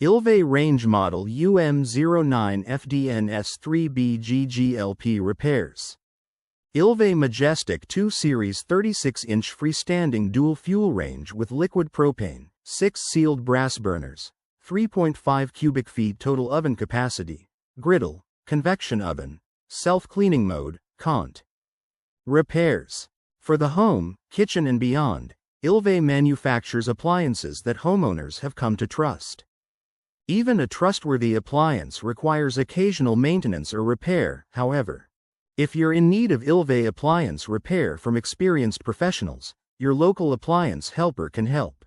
Ilve range model UM09FDNS3BGGLP repairs. Ilve Majestic 2 Series 36-inch freestanding dual fuel range with liquid propane, 6 sealed brass burners, 3.5 cubic feet total oven capacity, griddle, convection oven, self-cleaning mode, cont. Repairs. For the home, kitchen and beyond, Ilve manufactures appliances that homeowners have come to trust. Even a trustworthy appliance requires occasional maintenance or repair, however. If you're in need of Ilve appliance repair from experienced professionals, your local appliance helper can help.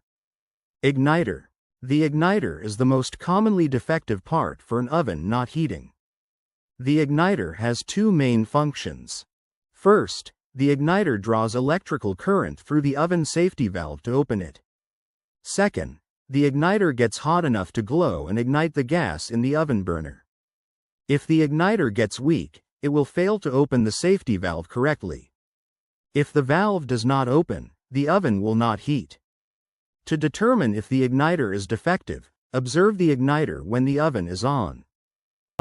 Igniter. The igniter is the most commonly defective part for an oven not heating. The igniter has two main functions. First, the igniter draws electrical current through the oven safety valve to open it. Second, the igniter gets hot enough to glow and ignite the gas in the oven burner. If the igniter gets weak, it will fail to open the safety valve correctly. If the valve does not open, the oven will not heat. To determine if the igniter is defective, observe the igniter when the oven is on.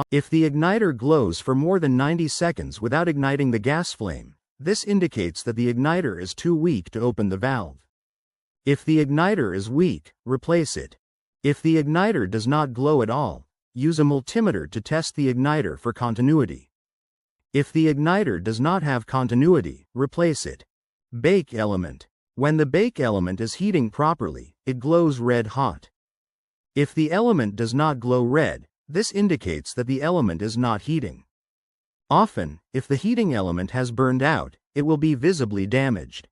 If the igniter glows for more than 90 seconds without igniting the gas flame, this indicates that the igniter is too weak to open the valve. If the igniter is weak, replace it. If the igniter does not glow at all, use a multimeter to test the igniter for continuity. If the igniter does not have continuity, replace it. Bake element. When the bake element is heating properly, it glows red hot. If the element does not glow red, this indicates that the element is not heating. Often, if the heating element has burned out, it will be visibly damaged.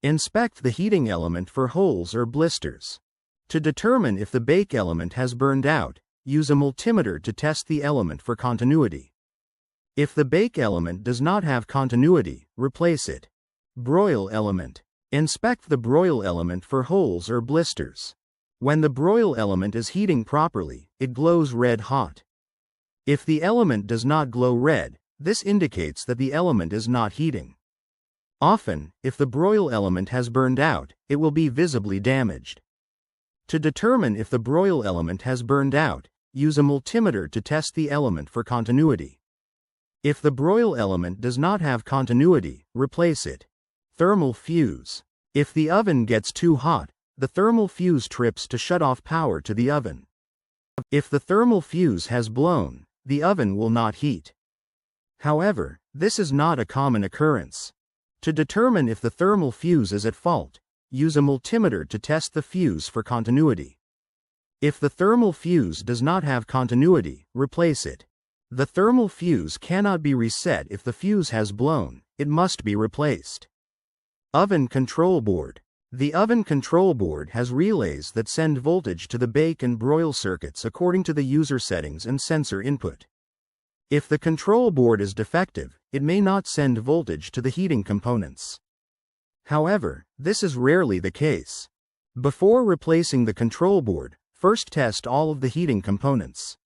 Inspect the heating element for holes or blisters. To determine if the bake element has burned out, use a multimeter to test the element for continuity. If the bake element does not have continuity, replace it. Broil element. Inspect the broil element for holes or blisters. When the broil element is heating properly, it glows red hot. If the element does not glow red, this indicates that the element is not heating. Often, if the broil element has burned out, it will be visibly damaged. To determine if the broil element has burned out, use a multimeter to test the element for continuity. If the broil element does not have continuity, replace it. Thermal fuse. If the oven gets too hot, the thermal fuse trips to shut off power to the oven. If the thermal fuse has blown, the oven will not heat. However, this is not a common occurrence. To determine if the thermal fuse is at fault, use a multimeter to test the fuse for continuity. If the thermal fuse does not have continuity, replace it. The thermal fuse cannot be reset if the fuse has blown, it must be replaced. Oven control board. The oven control board has relays that send voltage to the bake and broil circuits according to the user settings and sensor input. If the control board is defective, it may not send voltage to the heating components. However, this is rarely the case. Before replacing the control board, first test all of the heating components.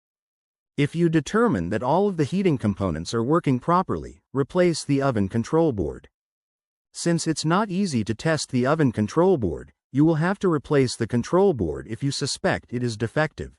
If you determine that all of the heating components are working properly, replace the oven control board. Since it's not easy to test the oven control board, you will have to replace the control board if you suspect it is defective.